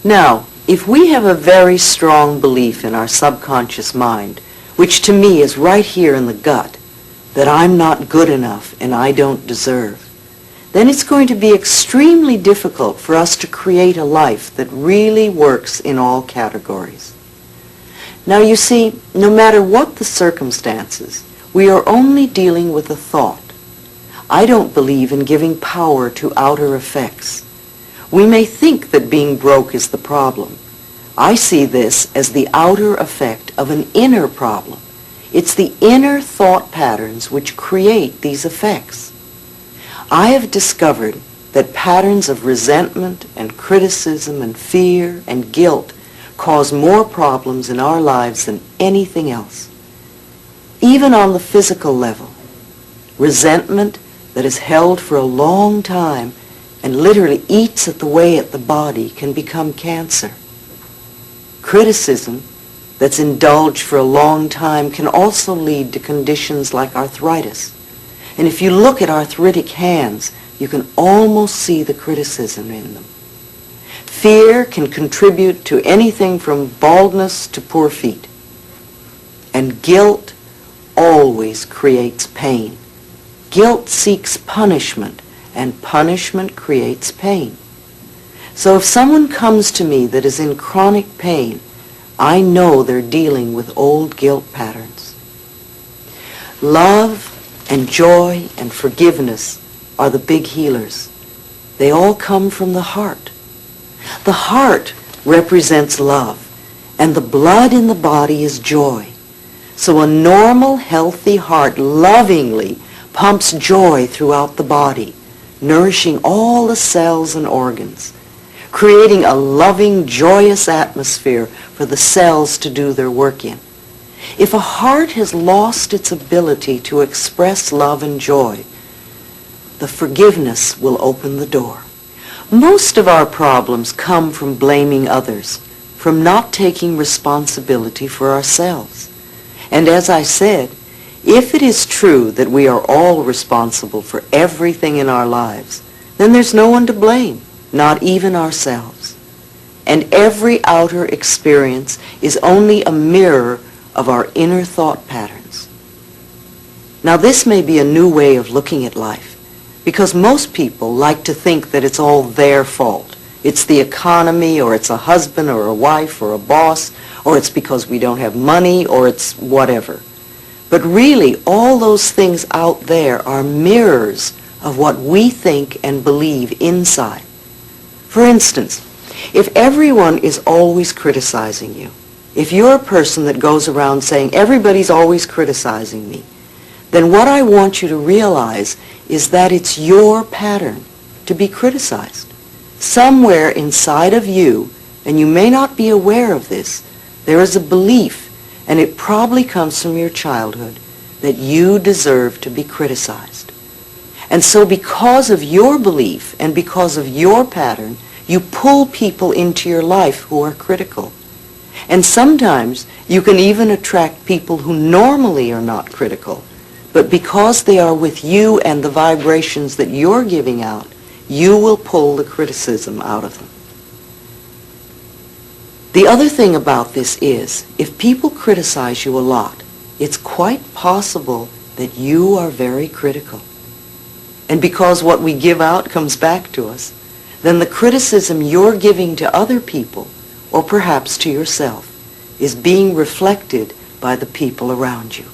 Now, if we have a very strong belief in our subconscious mind, which to me is right here in the gut, that I'm not good enough and I don't deserve, then it's going to be extremely difficult for us to create a life that really works in all categories. Now you see, no matter what the circumstances, we are only dealing with a thought. I don't believe in giving power to outer effects. We may think that being broke is the problem. I see this as the outer effect of an inner problem. It's the inner thought patterns which create these effects. I have discovered that patterns of resentment and criticism and fear and guilt cause more problems in our lives than anything else. Even on the physical level, resentment that is held for a long time and literally eats away at the body can become cancer. Criticism that's indulged for a long time can also lead to conditions like arthritis. And if you look at arthritic hands, you can almost see the criticism in them. Fear can contribute to anything from baldness to poor feet. And guilt always creates pain. Guilt seeks punishment, and punishment creates pain. So if someone comes to me that is in chronic pain, I know they're dealing with old guilt patterns. Love and joy and forgiveness are the big healers. They all come from the heart. The heart represents love, and the blood in the body is joy. So a normal, healthy heart lovingly pumps joy throughout the body, nourishing all the cells and organs, creating a loving, joyous atmosphere for the cells to do their work in. If a heart has lost its ability to express love and joy, the forgiveness will open the door. Most of our problems come from blaming others, from not taking responsibility for ourselves. And as I said, if it is true that we are all responsible for everything in our lives, then there's no one to blame, not even ourselves. And every outer experience is only a mirror of our inner thought patterns. Now this may be a new way of looking at life, because most people like to think that it's all their fault. It's the economy, or it's a husband or a wife or a boss, or it's because we don't have money, or it's whatever. But really, all those things out there are mirrors of what we think and believe inside. For instance, if everyone is always criticizing you, if you're a person that goes around saying, everybody's always criticizing me, then what I want you to realize is that it's your pattern to be criticized. Somewhere inside of you, and you may not be aware of this, there is a belief, and it probably comes from your childhood, that you deserve to be criticized. And so because of your belief and because of your pattern, you pull people into your life who are critical. And sometimes you can even attract people who normally are not critical, but because they are with you and the vibrations that you're giving out, you will pull the criticism out of them. The other thing about this is, if people criticize you a lot, it's quite possible that you are very critical. And because what we give out comes back to us, then the criticism you're giving to other people, or perhaps to yourself, is being reflected by the people around you.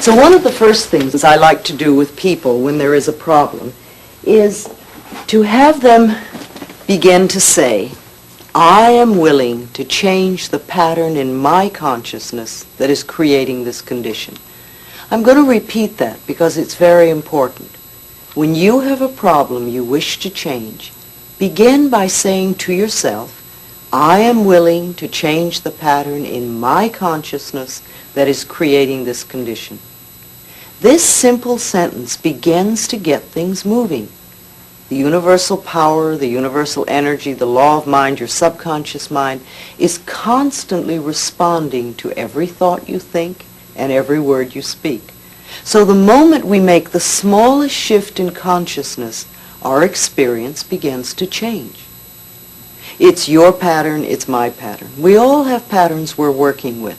So one of the first things I like to do with people when there is a problem is to have them begin to say, I am willing to change the pattern in my consciousness that is creating this condition. I'm going to repeat that because it's very important. When you have a problem you wish to change, begin by saying to yourself, I am willing to change the pattern in my consciousness that is creating this condition. This simple sentence begins to get things moving. The universal power, the universal energy, the law of mind, your subconscious mind, is constantly responding to every thought you think and every word you speak. So the moment we make the smallest shift in consciousness, our experience begins to change. It's your pattern, it's my pattern. We all have patterns we're working with.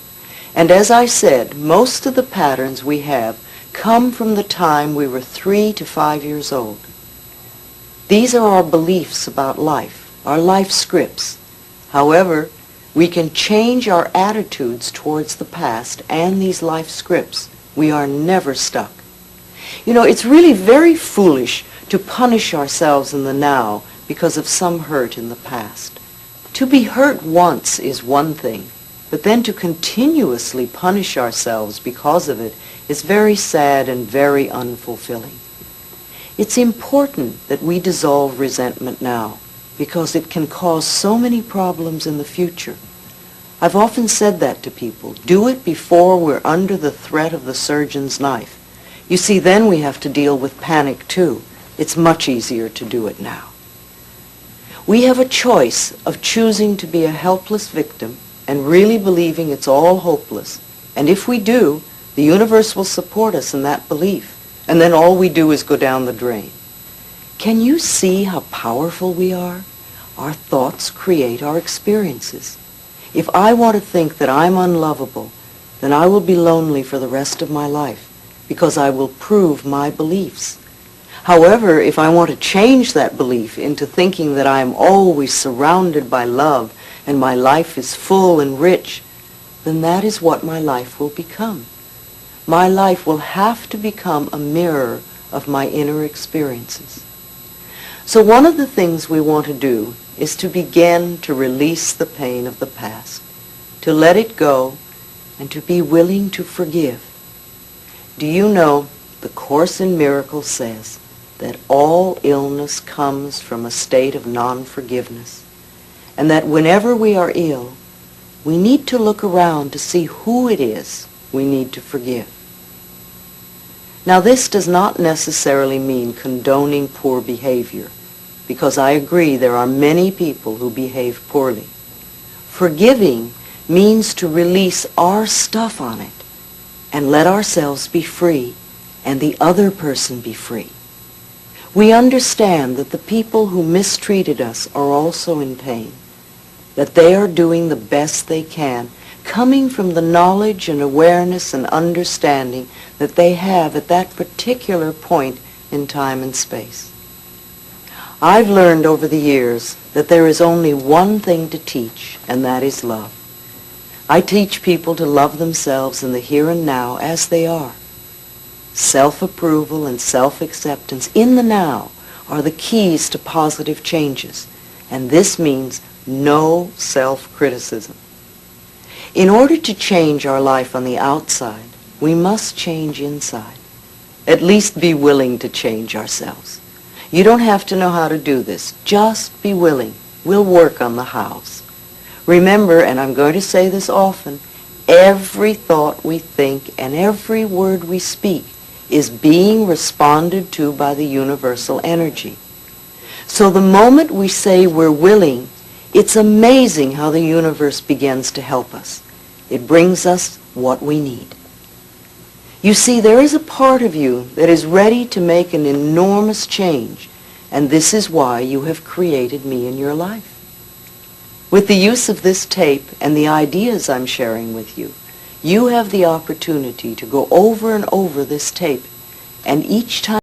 And as I said, most of the patterns we have come from the time we were 3 to 5 years old. These are our beliefs about life, our life scripts. However, we can change our attitudes towards the past and these life scripts. We are never stuck. You know, it's really very foolish to punish ourselves in the now because of some hurt in the past. To be hurt once is one thing, but then to continuously punish ourselves because of it is very sad and very unfulfilling. It's important that we dissolve resentment now, because it can cause so many problems in the future. I've often said that to people. Do it before we're under the threat of the surgeon's knife. You see, then we have to deal with panic too. It's much easier to do it now. We have a choice of choosing to be a helpless victim and really believing it's all hopeless. And if we do, the universe will support us in that belief. And then all we do is go down the drain. Can you see how powerful we are? Our thoughts create our experiences. If I want to think that I'm unlovable, then I will be lonely for the rest of my life, because I will prove my beliefs. However, if I want to change that belief into thinking that I am always surrounded by love and my life is full and rich, then that is what my life will become. My life will have to become a mirror of my inner experiences. So one of the things we want to do is to begin to release the pain of the past, to let it go, and to be willing to forgive. Do you know, the Course in Miracles says that all illness comes from a state of non-forgiveness, and that whenever we are ill, we need to look around to see who it is we need to forgive. Now, this does not necessarily mean condoning poor behavior, because I agree there are many people who behave poorly. Forgiving means to release our stuff on it and let ourselves be free and the other person be free. We understand that the people who mistreated us are also in pain, that they are doing the best they can, coming from the knowledge and awareness and understanding that they have at that particular point in time and space. I've learned over the years that there is only one thing to teach, and that is love. I teach people to love themselves in the here and now as they are. Self-approval and self-acceptance in the now are the keys to positive changes, and this means no self-criticism. In order to change our life on the outside, we must change inside. At least be willing to change ourselves. You don't have to know how to do this. Just be willing. We'll work on the hows. Remember, and I'm going to say this often, every thought we think and every word we speak is being responded to by the universal energy. So the moment we say we're willing, it's amazing how the universe begins to help us. It brings us what we need. You see, there is a part of you that is ready to make an enormous change, and this is why you have created me in your life. With the use of this tape and the ideas I'm sharing with you, you have the opportunity to go over and over this tape, and each time